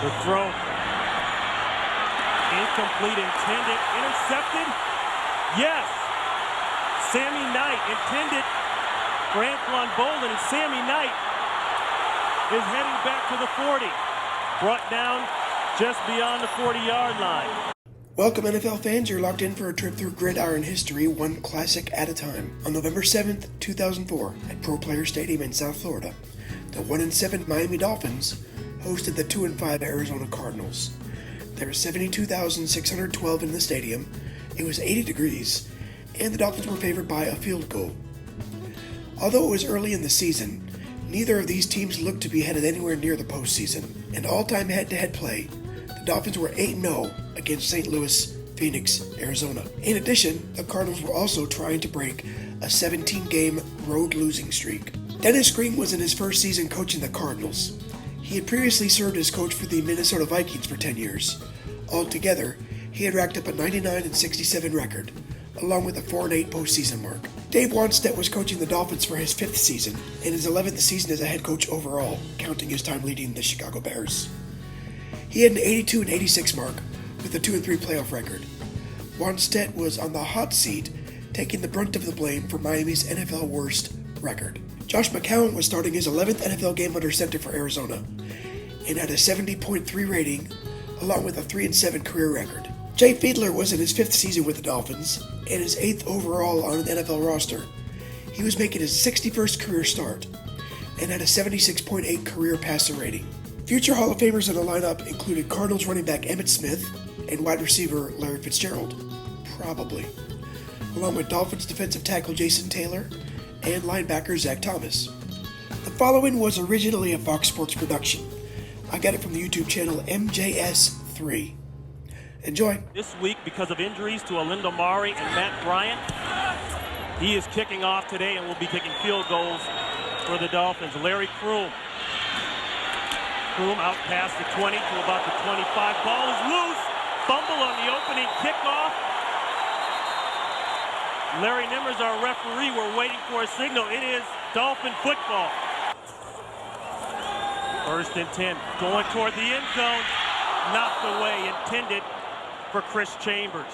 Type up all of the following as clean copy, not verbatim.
The throw. Incomplete, intended, intercepted. Yes. Sammy Knight intended for Anquan Bolden, and Sammy Knight is heading back to the 40. Brought down just beyond the 40-yard line. Welcome, NFL fans. You're locked in for a trip through gridiron history, one classic at a time. On November 7th, 2004, at Pro Player Stadium in South Florida, the 1-7 Miami Dolphins hosted the 2-5 Arizona Cardinals. There were 72,612 in the stadium, it was 80 degrees, and the Dolphins were favored by a field goal. Although it was early in the season, neither of these teams looked to be headed anywhere near the postseason. In all-time head-to-head play, the Dolphins were 8-0 against St. Louis, Phoenix, Arizona. In addition, the Cardinals were also trying to break a 17-game road losing streak. Dennis Green was in his first season coaching the Cardinals. He had previously served as coach for the Minnesota Vikings for 10 years. Altogether, he had racked up a 99-67 record, along with a 4-8 postseason mark. Dave Wannstedt was coaching the Dolphins for his 5th season, and his 11th season as a head coach overall, counting his time leading the Chicago Bears. He had an 82-86 mark, with a 2-3 playoff record. Wannstedt was on the hot seat, taking the brunt of the blame for Miami's NFL worst record. Josh McCown was starting his 11th NFL game under center for Arizona, and had a 70.3 rating, along with a 3-7 career record. Jay Fiedler was in his 5th season with the Dolphins, and his 8th overall on an NFL roster. He was making his 61st career start, and had a 76.8 career passer rating. Future Hall of Famers in the lineup included Cardinals running back Emmitt Smith and wide receiver Larry Fitzgerald, probably, along with Dolphins defensive tackle Jason Taylor and linebacker Zach Thomas. The following was originally a Fox Sports production. I got it from the YouTube channel MJS3. Enjoy. This week, because of injuries to Alindo Mari and Matt Bryant, he is kicking off today and will be kicking field goals for the Dolphins. Larry Kroom. Kroom out past the 20 to about the 25. Ball is loose. Fumble on the opening kickoff. Larry Nimmers, our referee, we're waiting for a signal. It is Dolphin football. 1st and 10. Going toward the end zone. Knocked away. Intended for Chris Chambers.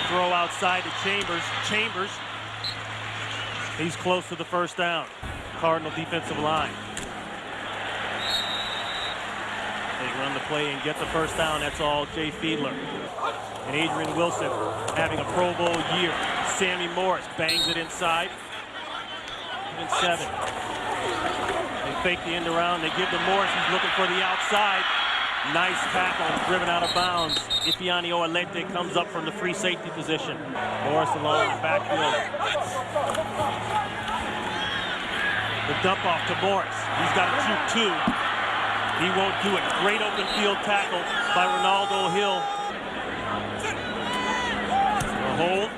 Throw outside to Chambers. Chambers. He's close to the first down. Cardinal defensive line. They run the play and get the first down. That's all Jay Fiedler. And Adrian Wilson having a Pro Bowl year. Sammy Morris bangs it inside. Even 7. They fake the end around. They give to Morris. He's looking for the outside. Nice tackle, driven out of bounds. Ifeanyi Ohalete comes up from the free safety position. Morris along the backfield. The dump off to Morris. He's got to shoot 2. He won't do it. Great open field tackle by Ronaldo Hill. A hold.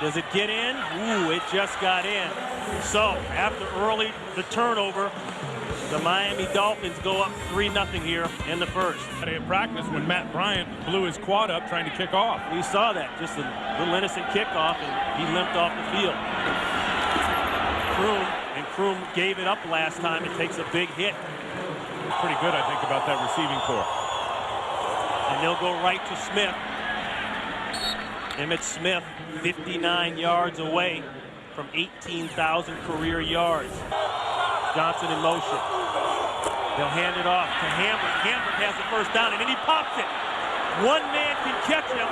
Does it get in? Ooh, it just got in. So, after the turnover, the Miami Dolphins go up 3-0 here in the first. In practice, when Matt Bryant blew his quad up trying to kick off. We saw that, just a little innocent kickoff, and he limped off the field. Kroom gave it up last time. It takes a big hit. Pretty good, I think, about that receiving corps. And they'll go right to Smith. Emmitt Smith, 59 yards away from 18,000 career yards. Johnson in motion. They'll hand it off to Hambrick. Hambrick has the first down, and then he pops it. One man can catch him.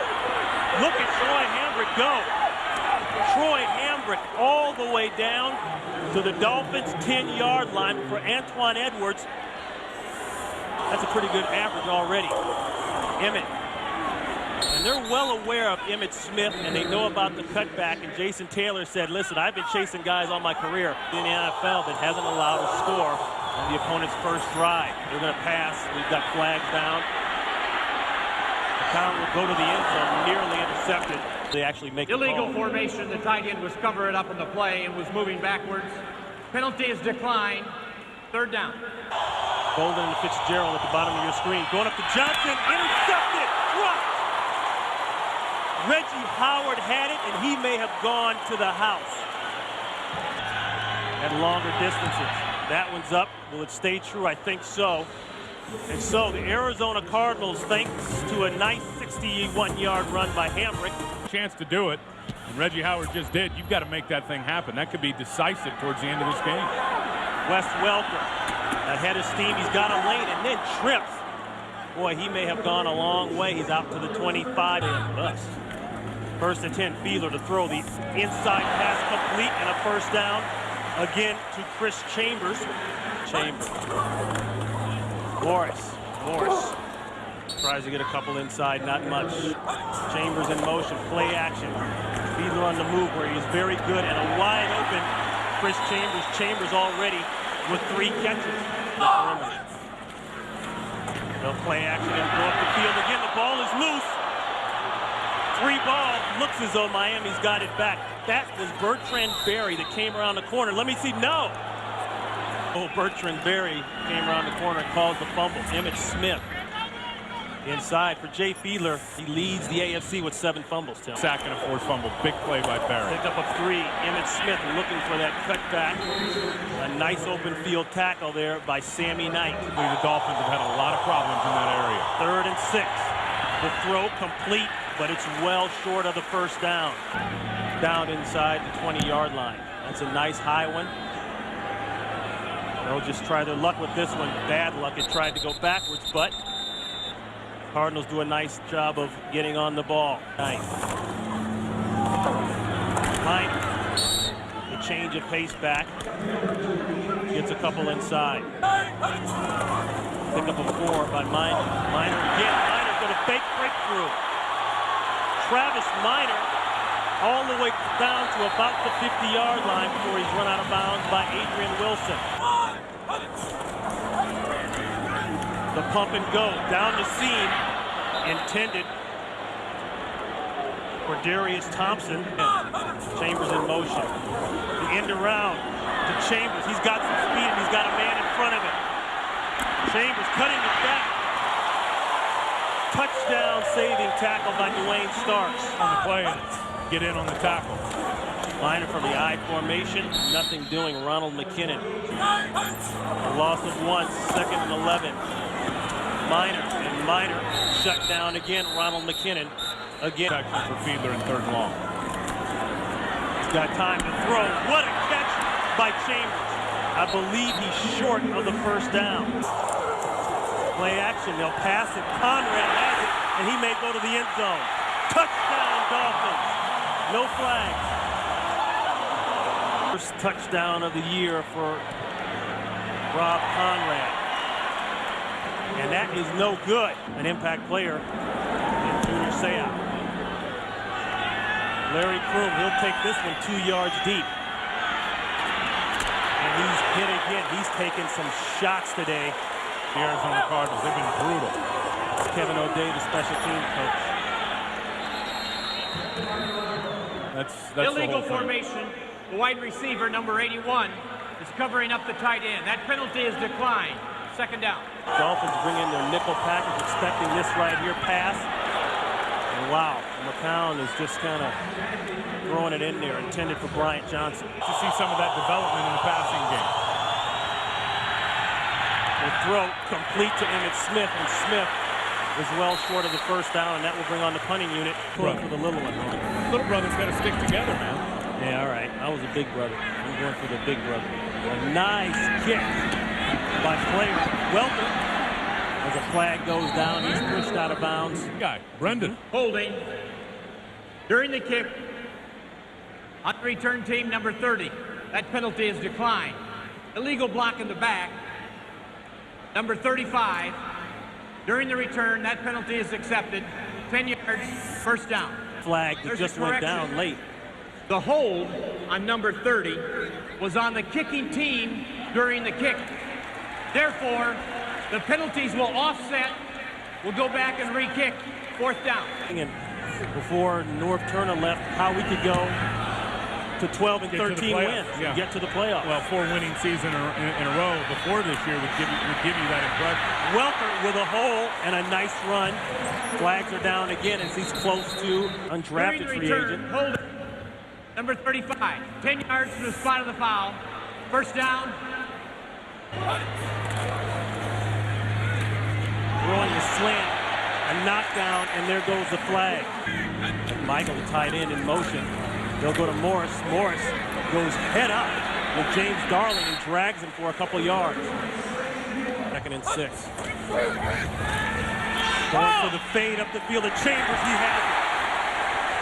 Look at Troy Hambrick go. Troy Hambrick all the way down to the Dolphins' 10-yard line for Antoine Edwards. That's a pretty good average already. Emmitt. And they're well aware of Emmitt Smith, and they know about the cutback. And Jason Taylor said, listen, I've been chasing guys all my career in the NFL that hasn't allowed a score on the opponent's first drive. They're going to pass. We've got flags down. The count will go to the end zone, nearly intercepted. They actually make illegal formation. The tight end was covering up on the play and was moving backwards. Penalty is declined. 3rd down. Bolden and Fitzgerald at the bottom of your screen. Going up to Johnson. Intercepted. Dropped. Reggie Howard had it, and he may have gone to the house at longer distances. That one's up. Will it stay true? I think so. And so the Arizona Cardinals, thanks to a nice 61-yard run by Hamrick. Chance to do it, and Reggie Howard just did. You've got to make that thing happen. That could be decisive towards the end of this game. Wes Welker ahead of steam. He's got a lane and then trips. Boy, he may have gone a long way. He's out to the 25. First and 10, Fiedler to throw the inside pass complete and a first down. Again to Chris Chambers. Morris tries to get a couple inside, not much. Chambers in motion, play action. Fiedler on the move where he's very good and a wide open Chris Chambers. Chambers already with 3 catches. They'll play action and go up the field again. The ball is loose. 3 ball. Looks as though Miami's got it back. That was Bertrand Berry that came around the corner. Let me see. No. Oh, Bertrand Berry came around the corner and caused the fumble. Emmitt Smith inside for Jay Fiedler. He leads the AFC with 7 fumbles, Tim. Sack and a forced fumble. Big play by Berry. Pick up a 3. Emmitt Smith looking for that cutback. A nice open field tackle there by Sammy Knight. The Dolphins have had a lot of problems in that area. 3rd and 6. The throw complete, but it's well short of the first down. Down inside the 20-yard line. That's a nice high one. They'll just try their luck with this one. Bad luck. It tried to go backwards, but Cardinals do a nice job of getting on the ball. Nice. Minor. The change of pace back. Gets a couple inside. Pick up a 4 by Minor. Minor again. Minor's going to fake breakthrough. Travis Minor all the way down to about the 50-yard line before he's run out of bounds by Adrian Wilson. The pump and go down the seam, intended for Darius Thompson. Chambers in motion. The end around to Chambers. He's got some speed and he's got a man in front of him. Chambers cutting it back. Touchdown saving tackle by Dwayne Starks. On the play, get in on the tackle. Minor from the I formation, nothing doing. Ronald McKinnon. A loss of 1, 2nd and 11. Minor shut down again. Ronald McKinnon again. Section for Fiedler in 3rd and long. He's got time to throw. What a catch by Chambers. I believe he's short of the first down. Play action, they'll pass it. Conrad has it, and he may go to the end zone. Touchdown, Dolphins. No flags. First touchdown of the year for Rob Conrad. And that is no good. An impact player in Junior Seau. Larry Kroom, he'll take this one 2 yards deep. And he's hit again. He's taken some shots today. The Arizona Cardinals, they've been brutal. Kevin O'Day, the special teams coach. That's illegal the whole formation. The wide receiver, number 81, is covering up the tight end. That penalty is declined. 2nd down. Dolphins bring in their nickel package, expecting this right here pass. And wow, McCown is just kind of throwing it in there, intended for Bryant Johnson. To see some of that development in the passing game. The throw complete to Emmitt Smith, and Smith is well short of the first down, and that will bring on the punting unit for the little one. Little brother's got to stick together, man. Yeah, all right. I was a big brother. I'm going for the big brother. A nice kick by Flair. Welker. As a flag goes down, he's pushed out of bounds. Guy, Brendan. Holding during the kick on return team number 30. That penalty is declined. Illegal block in the back. Number 35. During the return, that penalty is accepted. 10 yards, first down. Flag that just went down late. The hold on number 30 was on the kicking team during the kick. Therefore, the penalties will offset. We'll go back and re-kick. 4th down. And before Norv Turner left, how we could go to 12 and 13 wins and get to the playoffs. Well, 4 winning season in a row before this year would give you that impression. Welker with a hole and a nice run. Flags are down again as he's close to undrafted free agent. Hold it. Number 35, 10 yards from the spot of the foul. First down, Throwing the slant, a knockdown, and there goes the flag. Michael, the tight end, in motion. They'll go to Morris. Morris goes head up with James Darling and drags him for a couple yards. 2nd and 6. Going for the fade up the field. And Chambers, he has it.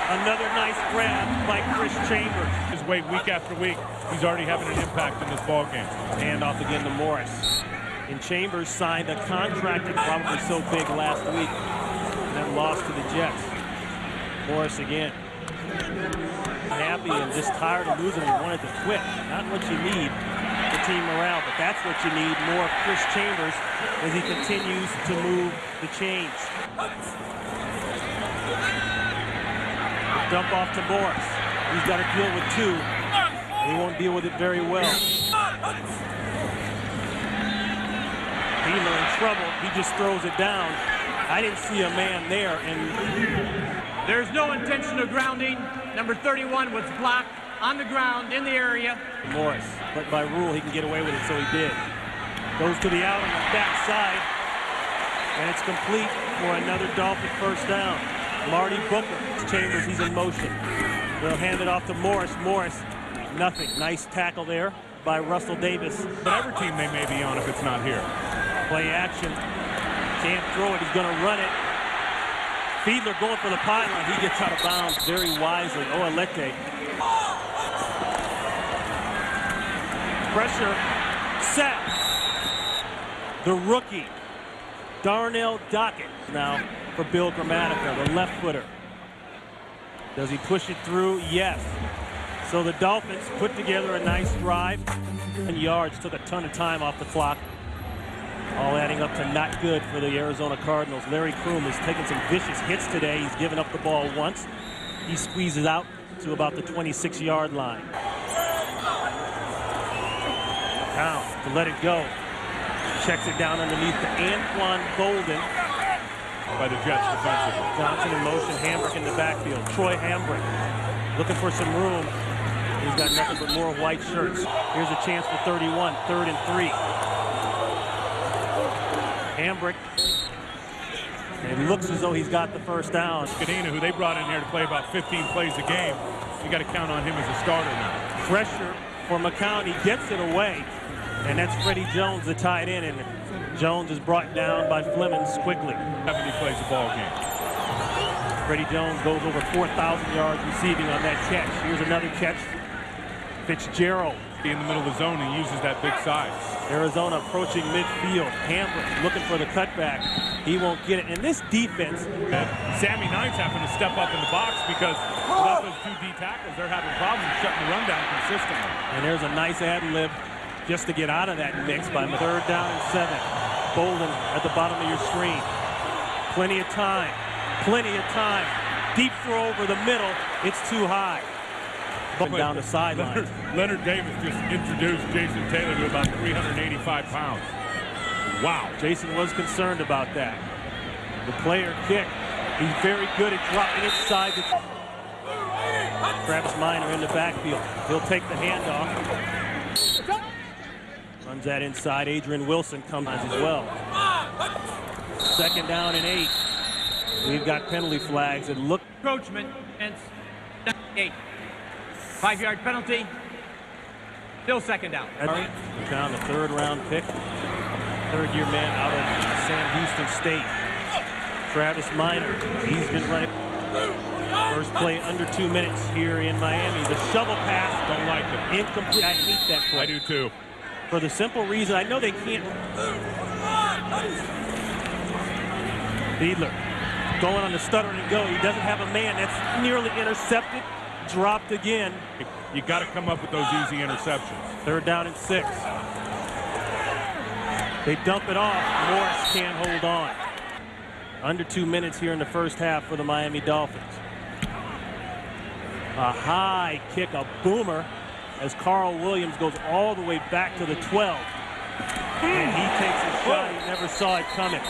Another nice grab by Chris Chambers. His weight week after week, he's already having an impact in this ball game. Hand off again to Morris. And Chambers signed a contract that probably so big last week and then lost to the Jets. Morris again. Happy and just tired of losing. He wanted to quit. Not what you need for team morale, but that's what you need. More of Chris Chambers as he continues to move the chains. Dump off to Morris. He's got to deal with 2. He won't deal with it very well. Thielen in trouble. He just throws it down. I didn't see a man there. And there's no intention of grounding. Number 31 was blocked on the ground in the area. Morris, but by rule he can get away with it, so he did. Goes to the out on the backside, and it's complete for another Dolphin first down. Marty Booker. Chambers, he's in motion. They'll hand it off to Morris. Morris, nothing. Nice tackle there by Russell Davis. Whatever team they may be on if it's not here. Play action. Can't throw it. He's going to run it. Fiedler going for the pylon. He gets out of bounds very wisely. Olete. Pressure. Set. The rookie, Darnell Dockett, now for Bill Gramatica, the left footer. Does he push it through? Yes. So the Dolphins put together a nice drive. And yards, took a ton of time off the clock. All adding up to not good for the Arizona Cardinals. Larry Kroom has taken some vicious hits today. He's given up the ball once. He squeezes out to about the 26-yard line. Down to let it go. Checks it down underneath to Anquan Bolden. By the Jets defensively. Johnson in motion, Hambrick in the backfield. Troy Hambrick looking for some room. He's got nothing but more white shirts. Here's a chance for 31, 3rd and 3. Hambrick. And it looks as though he's got the first down. Cadena, who they brought in here to play about 15 plays a game, you got to count on him as a starter now. Pressure for McCown. He gets it away. And that's Freddie Jones, the tight end. And Jones is brought down by Flemings quickly. Having he plays the ball game. Freddie Jones goes over 4,000 yards receiving on that catch. Here's another catch. Fitzgerald. In the middle of the zone, he uses that big size. Arizona approaching midfield. Hambrick looking for the cutback. He won't get it. And this defense. Sammy Knight's having to step up in the box because without those 2 D tackles, they're having problems shutting the run down consistently. And there's a nice ad-lib just to get out of that mix by 3rd down and 7. Bolden at the bottom of your screen. Plenty of time. Plenty of time. Deep throw over the middle. It's too high. Down the sideline. Leonard Davis just introduced Jason Taylor to about 385 pounds. Wow. Jason was concerned about that. The player kick. He's very good at dropping inside. Travis Minor in the backfield. He'll take the handoff. Runs that inside. Adrian Wilson comes as well. 2nd down and 8. We've got penalty flags and look. Encroachment and 8. 5-yard penalty. Still 2nd down. Found the 3rd round pick. 3rd-year man out of Sam Houston State. Travis Minor. He's been running. First play under 2 minutes here in Miami. The shovel pass. Don't like it. Incomplete. I hate that play. I do too. For the simple reason, I know they can't. Fiedler going on the stutter and go. He doesn't have a man. That's nearly intercepted. Dropped again. You got to come up with those easy interceptions. 3rd down and 6. They dump it off. Morris can't hold on. Under 2 minutes here in the first half for the Miami Dolphins. A high kick, a boomer, as Carl Williams goes all the way back to the 12. And he takes a shot. He never saw it coming.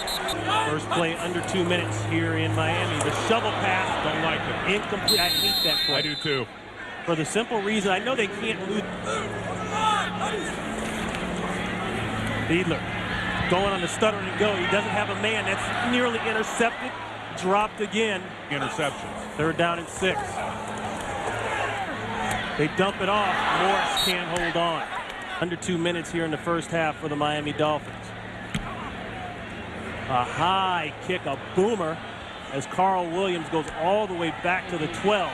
First play under 2 minutes here in Miami. The shovel pass. Don't like it. Incomplete. I hate that play. I do too. For the simple reason, I know they can't lose. Fiedler going on the stutter and go. He doesn't have a man. That's nearly intercepted. Dropped again. Interceptions. 3rd down and 6. They dump it off. Morris can't hold on. Under 2 minutes here in the first half for the Miami Dolphins. A high kick, a boomer, as Carl Williams goes all the way back to the 12.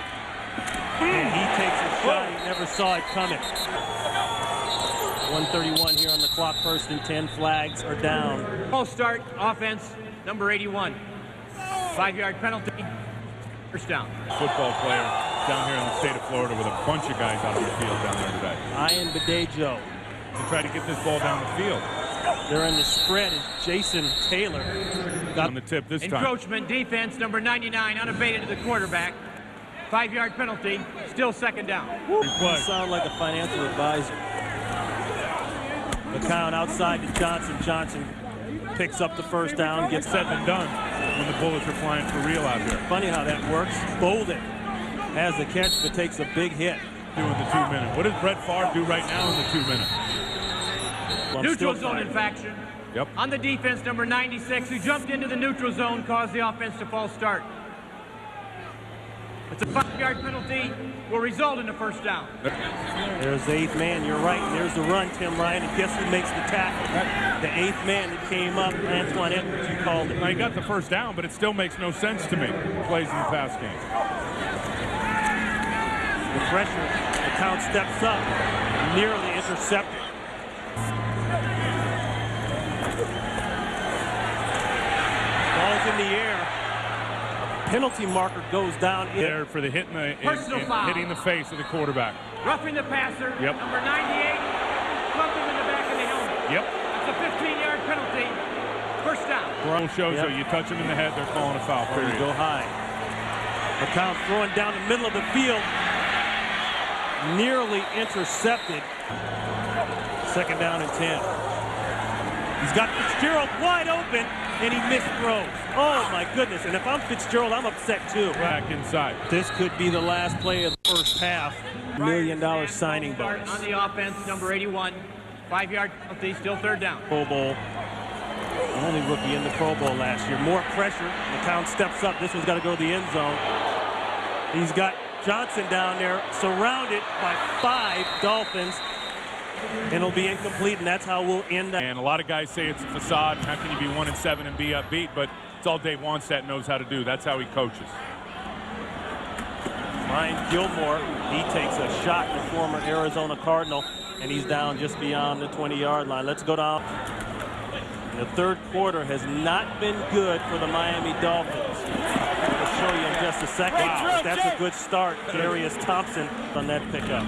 And he takes a shot. He never saw it coming. 1:31 here on the clock. 1st and 10. Flags are down. False start, offense, number 81. 5-yard penalty, 1st down. Football player down here in the state of Florida with a bunch of guys out on the field down there today. Ian Badejo. To try to get this ball down the field. They're in the spread as Jason Taylor got On the tip this time. Encroachment defense, number 99, unabated to the quarterback. 5-yard penalty, still 2nd down. You sound like a financial advisor. McCown outside to Johnson. Johnson picks up the 1st down, gets Said and done when the bullets are flying for real out here. Funny how that works. Bolden has the catch but takes a big hit. Doing the 2 minute. What does Brett Favre do right now in the 2 minute? Well, Neutral zone infraction. Yep. On the defense, number 96, who jumped into the neutral zone, caused the offense to false start. It's a 5-yard penalty, will result in a 1st down. There's the 8th man. You're right. There's the run, Tim Ryan. And guess who makes the tackle? The 8th man that came up, Antoine Edwards. You called it. Now, he got the 1st down, but it still makes no sense to me. Plays in the pass game. The pressure. The count steps up. Nearly intercepted. Ball's in the air. Penalty marker goes down There for the hit in the Personal foul. hitting the face of the quarterback. Roughing the passer, Yep. number 98, bumped him in the back of the helmet. Yep. It's a 15-yard penalty, 1st down. Brown shows Yep. you touch him in the head, they're calling a foul. There you Period. go high. McCown throwing down the middle of the field. Nearly intercepted. 2nd down and 10. He's got Fitzgerald wide open, and he missed throws. Oh, my goodness. And if I'm Fitzgerald, I'm upset, too. Back inside. This could be the last play of the first half. $1 million signing Start bonus. on the offense, number 81, 5-yard penalty, still 3rd down. Pro Bowl. Only rookie in the Pro Bowl last year. More pressure. McCown steps up. This one's got to go to the end zone. He's got Johnson down there, surrounded by 5 Dolphins. And it'll be incomplete, and that's how we'll end that. And a lot of guys say it's a facade, and how can you be 1-7 and be upbeat? But it's all Dave Wannstedt knows how to do. That's how he coaches. Ryan Gilmore, he takes a shot, the former Arizona Cardinal, and he's down just beyond the 20-yard line. Let's go down. The 3rd quarter has not been good for the Miami Dolphins. I'll show you in just a second. Wow, that's a good start. Darius Thompson on that pickup.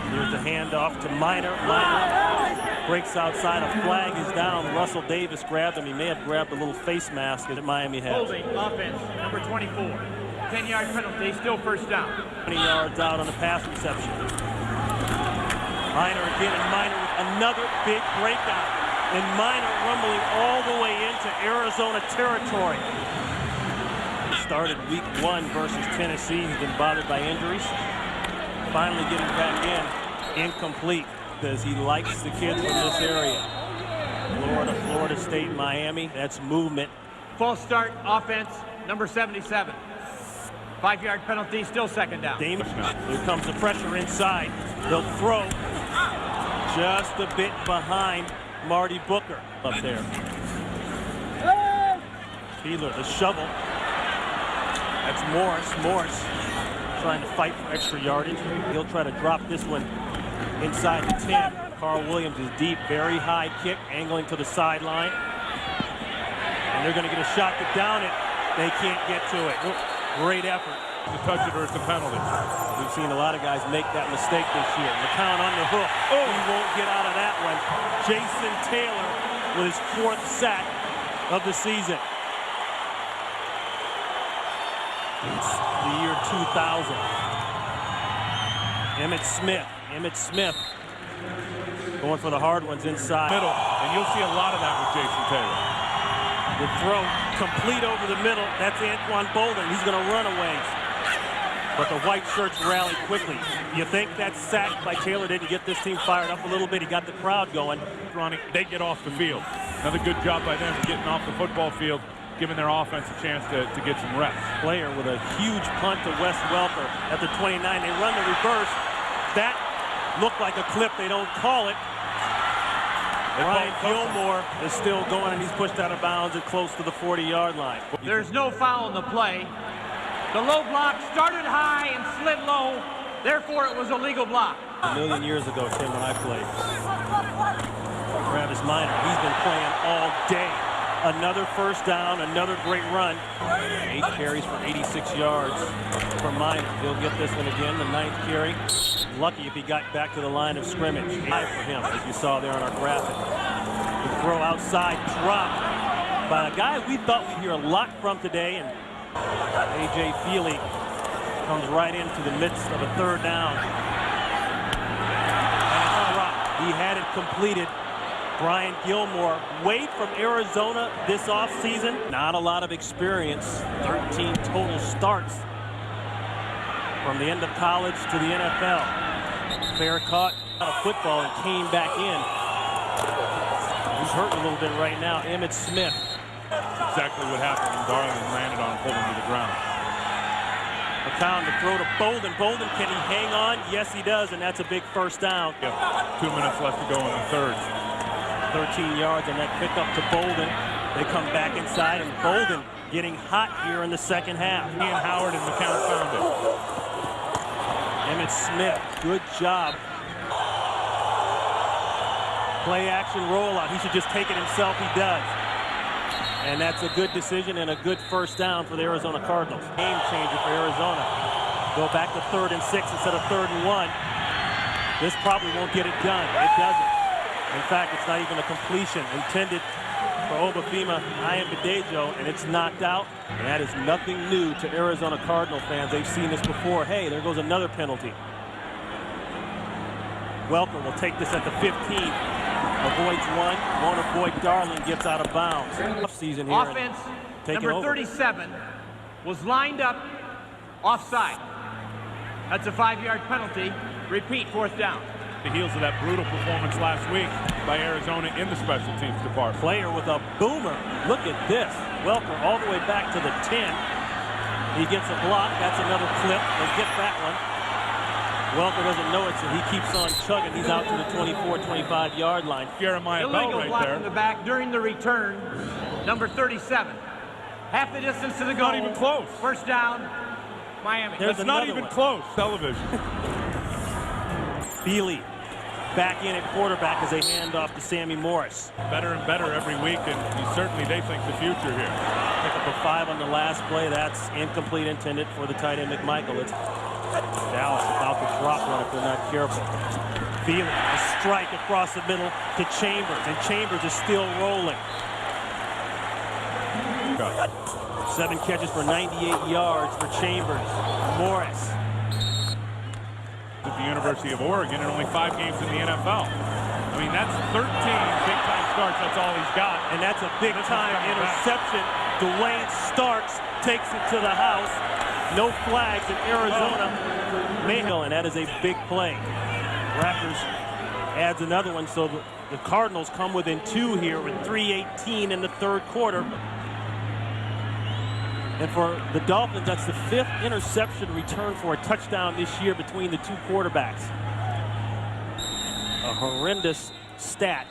Here's the handoff to Minor. Minor breaks outside. A flag is down. Russell Davis grabbed him. He may have grabbed a little face mask that Miami has. Holding offense, number 24. 10-yard penalty, still 1st down. 20 yards out on the pass reception. Minor again, and Minor with another big breakout. And Minor rumbling all the way into Arizona territory. Started week 1 versus Tennessee. He's been bothered by injuries. Finally getting back in. Incomplete, because he likes the kids from this area. Florida, Florida State, Miami. That's movement. False start, offense, number 77. 5-yard penalty, still 2nd down. Here comes the pressure inside. They'll throw just a bit behind Marty Booker up there. Fiedler, the shovel. That's Morris. Morris trying to fight for extra yardage. He'll try to drop this one inside the 10. Carl Williams is deep, very high kick, angling to the sideline. And they're going to get a shot to down it. They can't get to it. Great effort. To touch it or it's a penalty. We've seen a lot of guys make that mistake this year. McCown on the hook. Oh, he won't get out of that one. Jason Taylor with his 4th sack of the season. It's the year 2000. Emmitt Smith going for the hard ones inside. Middle, and you'll see a lot of that with Jason Taylor. The throw complete over the middle. That's Antoine Bolden. He's going to run away. but the white shirts rallied quickly. You think that sack by Taylor didn't get this team fired up a little bit? He got the crowd going. They get off the field. Another good job by them getting off the football field, giving their offense a chance to get some reps. Player with a huge punt to Wes Welker at the 29. They run the reverse. That looked like a clip. They don't call it. Ryan Gilmore is still going, and he's pushed out of bounds at close to the 40-yard line. There's no foul in the play. The low block started high and slid low. Therefore, it was a legal block. A million years ago, Tim, when I played. Travis Minor, he's been playing all day. Another first down, another great run. 8 carries for 86 yards for Minor. He'll get this one again, the 9th carry. Lucky if he got back to the line of scrimmage. 5 for him, as you saw there on our graphic. The throw outside, dropped by a guy we thought we'd hear a lot from today, and A.J. Feely comes right into the midst of a third down. And it's dropped. He had it completed. Brian Gilmore, Wade from Arizona this offseason. Not a lot of experience. 13 total starts from the end of college to the NFL. Fair caught out of football and came back in. He's hurting a little bit right now. Emmitt Smith. Exactly what happened when Darling landed on pulling to the ground. McCown to throw to Bolden. Bolden, can he hang on? Yes, he does, and that's a big first down. Yep. 2 minutes left to go in the third. 13 yards on that pickup to Bolden. They come back inside, and Bolden getting hot here in the second half. He and Howard and McCown found it. Emmitt Smith, good job. Play action rollout. He should just take it himself. He does. And that's a good decision and a good first down for the Arizona Cardinals. Game changer for Arizona. Go back to 3rd and 6 instead of 3rd and 1. This probably won't get it done. It doesn't. In fact, it's not even a completion intended for Obafemi Ayambadejo, and it's knocked out. And that is nothing new to Arizona Cardinal fans. They've seen this before. Hey, there goes another penalty. Welker will take this at the 15. Avoids one. Won't avoid Darling. Gets out of bounds. Season here. Offense number 37 was lined up offside. That's a 5-yard penalty. Repeat, 4th down. The heels of that brutal performance last week by Arizona in the special teams department. Player with a boomer. Look at this. Welker all the way back to the 10. He gets a block. That's another clip. They get that one. Welker doesn't know it, so he keeps on chugging. He's out to the 24, 25-yard line. Jeremiah Bell Illegal right block there. in the back during the return. Number 37. Half the distance to the goal. Not even close. First down, Miami. There's It's not another even one. close. Television. Feely back in at quarterback as they hand off to Sammy Morris. Better and better every week, and they think the future here. Pick up a 5 on the last play. That's incomplete, intended for the tight end McMichael. It's Dallas about to drop one if they're not careful. Feely, a strike across the middle to Chambers, and Chambers is still rolling. 7 catches for 98 yards for Chambers. Morris. At the University of Oregon and only 5 games in the NFL. I mean, that's 13 big-time starts. That's all he's got. And that's a big-time interception. Dwayne Starks takes it to the house. No flags in Arizona. Mayhill, and that is a big play. Raptors adds another one, so the Cardinals come within 2 here with 3:18 in the third quarter. And for the Dolphins, that's the 5th interception return for a touchdown this year between the 2 quarterbacks. A horrendous stat.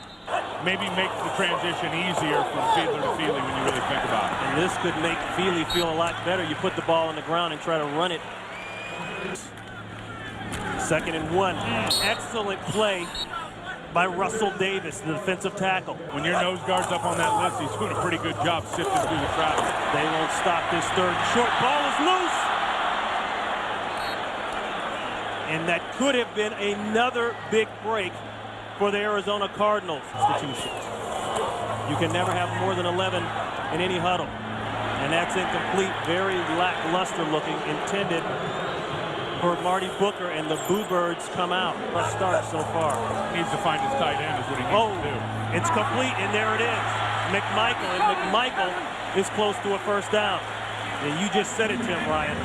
Maybe make the transition easier from Fiedler to Feely when you really think about it. And this could make Feely feel a lot better. You put the ball on the ground and try to run it. 2nd and 1. Excellent play by Russell Davis, the defensive tackle. When your nose guard's up on that list, he's doing a pretty good job sifting through the traffic. They won't stop this third. Short ball is loose. And that could have been another big break for the Arizona Cardinals. Institutions. You can never have more than 11 in any huddle. And that's incomplete, very lackluster looking, intended for Marty Booker, and the Boo Birds come out. Let's start so far. Needs to find his tight end is what he needs to do. It's complete, and there it is. McMichael, and McMichael is close to a first down. And you just said it, Tim Ryan.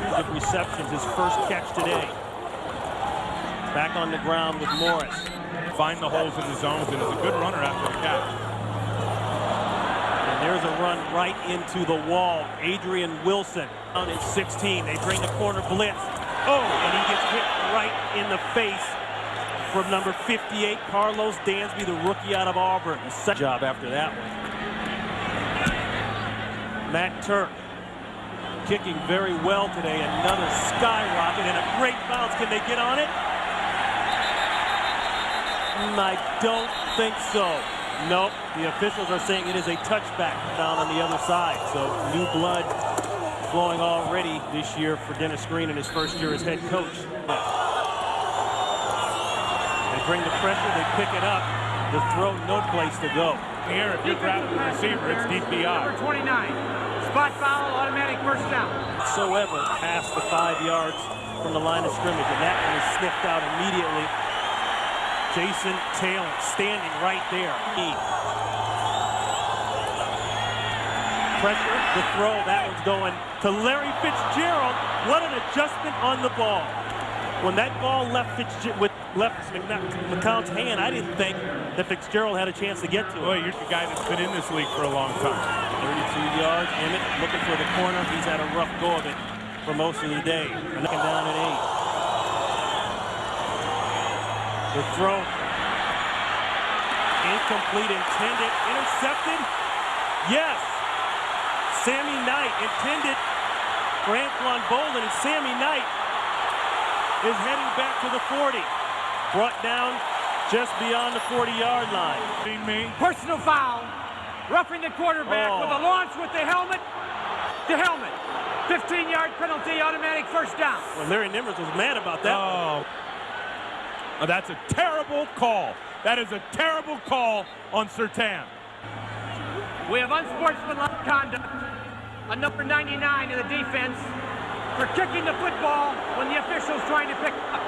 collective receptions, his first catch today. Back on the ground with Morris. Find the holes in the zones, and is a good runner after the catch. And there's a run right into the wall. Adrian Wilson down at 16. They bring the corner blitz. Oh, and he gets hit right in the face from number 58, Carlos Dansby, the rookie out of Auburn. Second job after that one. Matt Turk kicking very well today. Another skyrocket and a great bounce. Can they get on it? I don't think so. Nope, the officials are saying it is a touchback down on the other side. So new blood flowing already this year for Dennis Green in his first year as head coach. They bring the pressure, they pick it up. The throw, no place to go. Here, if you're grabbing the receiver, it's DPI. Number 29, spot foul, automatic first down. Whatsoever past the 5 yards from the line of scrimmage, and that one is sniffed out immediately. Jason Taylor standing right there. Pressure, the throw, that one's going to Larry Fitzgerald. What an adjustment on the ball. When that ball left McCown's hand, I didn't think that Fitzgerald had a chance to get to it. Boy, you're the guy that's been in this league for a long time. 32 yards, Emmett looking for the corner. He's had a rough go of it for most of the day. And looking down at 8. The throw. Incomplete, intended, intercepted. Yes. Sammy Knight intended for Anquan Bolden, and Sammy Knight is heading back to the 40. Brought down just beyond the 40-yard line. Personal foul. Roughing the quarterback with a launch with the helmet. The helmet. 15-yard penalty, automatic first down. Well, Larry Nimmers was mad about that. Oh, that's a terrible call. That is a terrible call on Surtain. We have unsportsmanlike conduct on number 99 in the defense for kicking the football when the official's trying to pick up.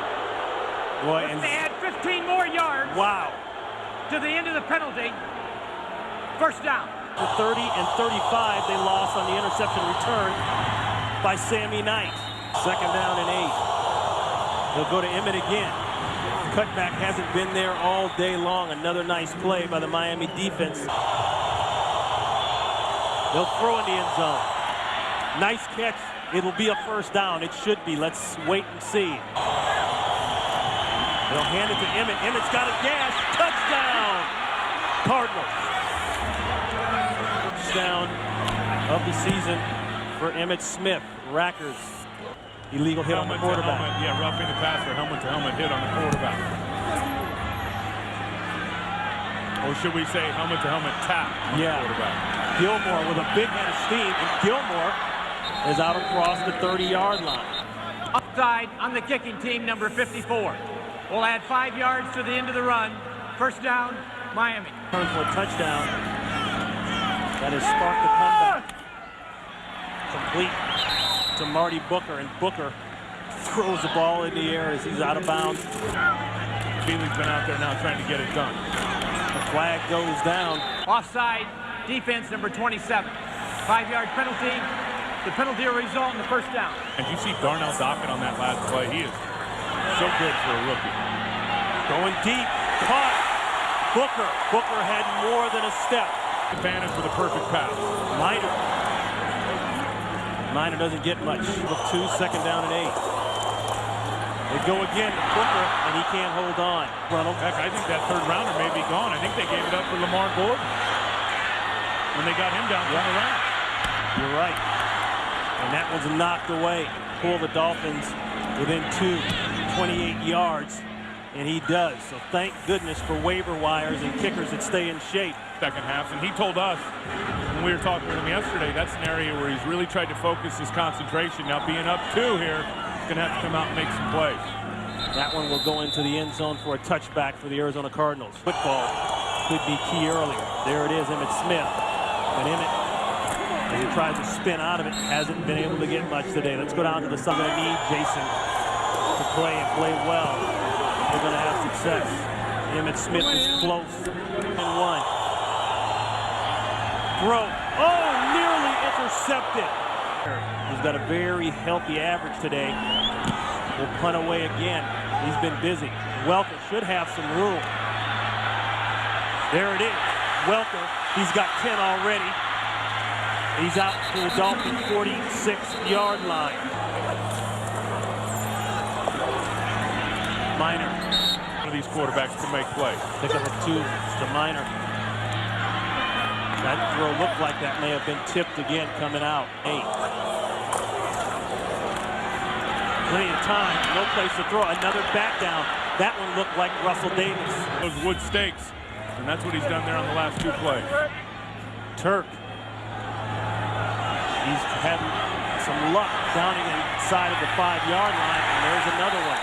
Boy, and they add 15 more yards. Wow. To the end of the penalty. First down. To 30 and 35, they lost on the interception return by Sammy Knight. Second down and 8. They'll go to Emmett again. Cutback hasn't been there all day long. Another nice play by the Miami defense. They'll throw in the end zone. Nice catch. It'll be a first down. It should be. Let's wait and see. They'll hand it to Emmett. Emmett's got a gash. Touchdown! Cardinals. Touchdown of the season for Emmitt Smith. Rackers. Illegal hit on the quarterback. Helmet, yeah, roughing the passer. Helmet-to-helmet hit on the quarterback. Or should we say helmet-to-helmet tap on the quarterback? Gilmore with a big head of steam, and Gilmore is out across the 30-yard line. Upside on the kicking team, number 54. We'll add 5 yards to the end of the run. First down, Miami. Turn for a touchdown. That has sparked the comeback. Complete to Marty Booker, and Booker throws the ball in the air as he's out of bounds. Feely's been out there now trying to get it done. The flag goes down. Offside, defense number 27. 5-yard penalty. The penalty will result in the first down. And you see Darnell Dockett on that last play. He is so good for a rookie. Going deep, caught. Booker had more than a step. Advantage with a perfect pass. Minor doesn't get much. With 2, second down and 8. They go again to Booker, and he can't hold on. Heck, I think that third rounder may be gone. I think they gave it up for Lamar Gordon when they got him down from the round. You're right. And that one's knocked away. Pull the Dolphins within 28 yards, and he does. So thank goodness for waiver wires and kickers that stay in shape. Second half, and he told us when we were talking with him yesterday, that's an area where he's really tried to focus his concentration. Now being up 2 here, he's going to have to come out and make some plays. That one will go into the end zone for a touchback for the Arizona Cardinals. Football could be key earlier. There it is, Emmitt Smith. And Emmett, as he tries to spin out of it, hasn't been able to get much today. Let's go down to the side. They need Jason to play and play well. They're going to have success. Emmitt Smith is close. And 1. Throw. Oh, nearly intercepted. who's got a very healthy average today, will punt away again. He's been busy. Welker should have some room. There it is. Welker, he's got 10 already. He's out to the Dolphins' 46-yard line. Minor. One of these quarterbacks can make plays. Pick up a 2 to Minor. That throw looked like that may have been tipped again coming out. 8. Plenty of time, no place to throw. Another back down. That one looked like Russell Davis. Those wood stakes, and that's what he's done there on the last 2 plays. Turk. He's had some luck downing inside of the 5-yard line, and there's another one.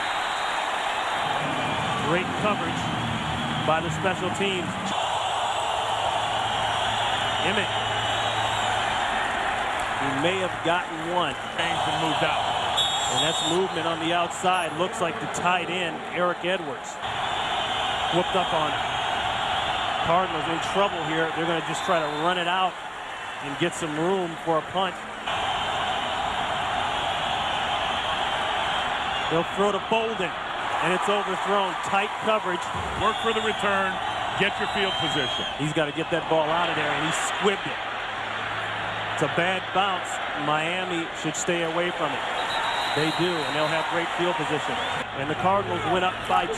Great coverage by the special teams. Emmett. He may have gotten one. Changed and moved out. And that's movement on the outside. Looks like the tight end, Eric Edwards. Whooped up on Cardinals in trouble here. They're going to just try to run it out and get some room for a punt. They'll throw to Bolden, and it's overthrown. Tight coverage. Work for the return. Get your field position. He's got to get that ball out of there, and he squibbed it. It's a bad bounce. Miami should stay away from it. They do, and they'll have great field position. And the Cardinals went up by 2.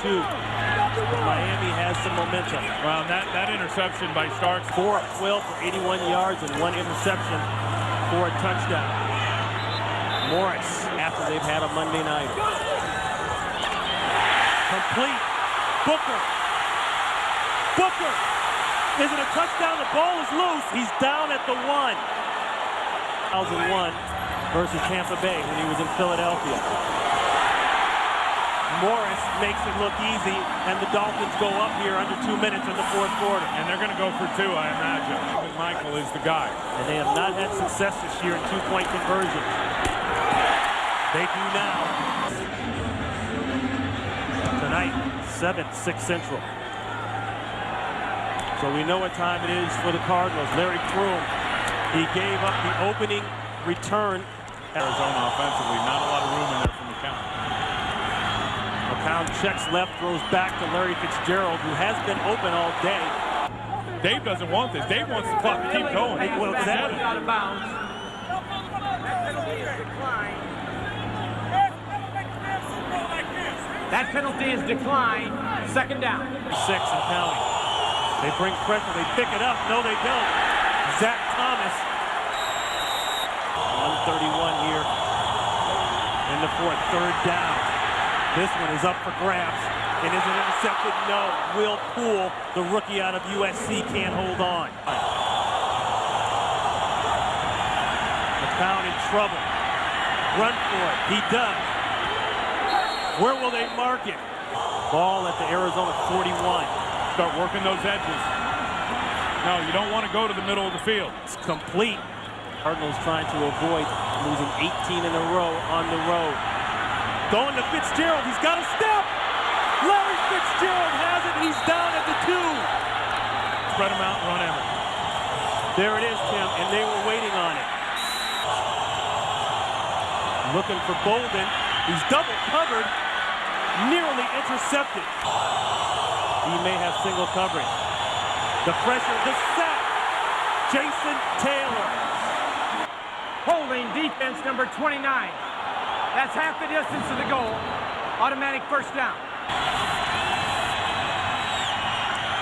Miami has some momentum. Well, that interception by Starks. 4 of 12 for 81 yards and 1 interception for a touchdown. Morris, after they've had a Monday night. Complete. Booker. Booker. Is it a touchdown? The ball is loose. He's down at the 1. 2001 versus Tampa Bay when he was in Philadelphia. Morris makes it look easy, and the Dolphins go up here under 2 minutes in the 4th quarter. And they're going to go for 2, I imagine. Michael is the guy. And they have not had success this year in 2-point conversions. They do now. Tonight, 6 Central. So we know what time it is for the Cardinals. Larry Kroom, he gave up the opening return. Arizona offensively, not a lot of room in there for McCown. McCown checks left, throws back to Larry Fitzgerald, who has been open all day. Dave doesn't want this. Dave wants the clock to keep going. Well, exactly. Out of bounds. That penalty is declined. 2nd down. 6 and counting. They bring pressure. They pick it up. No, they don't. Zach Thomas. 1:31 here in the 4th. 3rd down. This one is up for grabs. And is it intercepted? No. Will Poole, the rookie out of USC, can't hold on. McCown in trouble. Run for it. He does. Where will they mark it? Ball at the Arizona 41. Start working those edges. No, you don't want to go to the middle of the field. It's complete. Cardinals trying to avoid losing 18 in a row on the road. Going to Fitzgerald. He's got a step. Larry Fitzgerald has it. He's down at the 2. Spread them out and run Emmett. There it is, Tim, and they were waiting on it. Looking for Bolden. He's double covered. Nearly intercepted. He may have single coverage. The pressure, the sack. Jason Taylor. Holding defense number 29. That's half the distance to the goal. Automatic 1st down.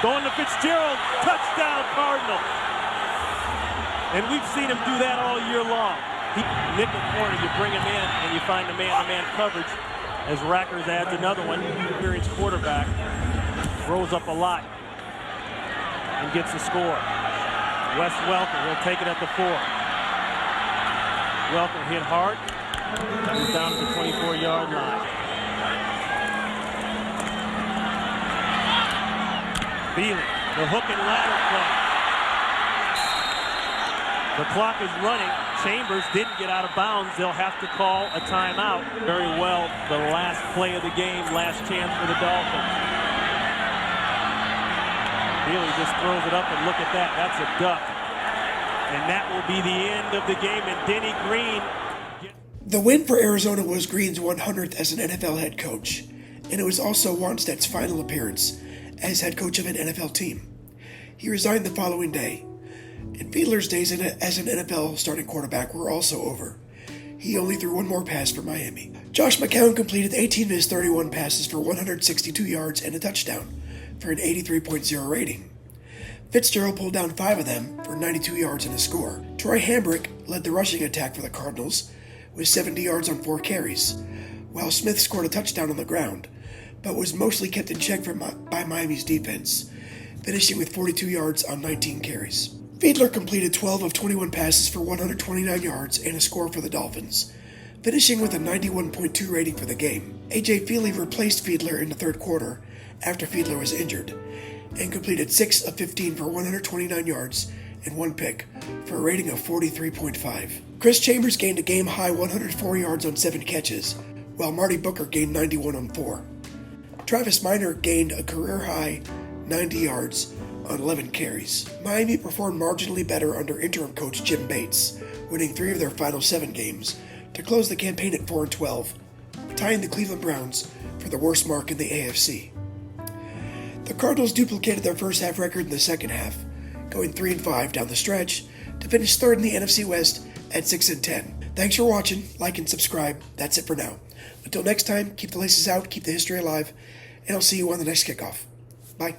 Going to Fitzgerald. Touchdown, Cardinals. And we've seen him do that all year long. Nickel corner, you bring him in and you find the man-to-man coverage as Rackers adds another one. Experienced quarterback. Throws up a lot and gets the score. Wes Welker will take it at the 4. Welker hit hard. He's down to the 24-yard line. Beasley, the hook and ladder play. The clock is running. Chambers didn't get out of bounds. They'll have to call a timeout. Very well, the last play of the game, last chance for the Dolphins. Beasley just throws it up, and look at that. That's a duck. And that will be the end of the game. And Denny Green The win for Arizona was Green's 100th as an NFL head coach, and it was also Wannstedt's final appearance as head coach of an NFL team. He resigned the following day, and Fiedler's days as an NFL starting quarterback were also over. He only threw one more pass for Miami. Josh McCown completed 18 of his 31 passes for 162 yards and a touchdown for an 83.0 rating. Fitzgerald pulled down 5 of them for 92 yards and a score. Troy Hambrick led the rushing attack for the Cardinals with 70 yards on 4 carries, while Smith scored a touchdown on the ground, but was mostly kept in check by Miami's defense, finishing with 42 yards on 19 carries. Fiedler completed 12 of 21 passes for 129 yards and a score for the Dolphins, finishing with a 91.2 rating for the game. A.J. Feely replaced Fiedler in the third quarter after Fiedler was injured, and completed 6 of 15 for 129 yards and 1 pick for a rating of 43.5. Chris Chambers gained a game-high 104 yards on 7 catches, while Marty Booker gained 91 on 4. Travis Minor gained a career-high 90 yards on 11 carries. Miami performed marginally better under interim coach Jim Bates, winning 3 of their final 7 games to close the campaign at 4-12, tying the Cleveland Browns for the worst mark in the AFC. The Cardinals duplicated their first half record in the second half, going 3-5 down the stretch to finish third in the NFC West at 6-10. Thanks for watching, like and subscribe. That's it for now. Until next time, keep the laces out, keep the history alive, and I'll see you on the next kickoff. Bye.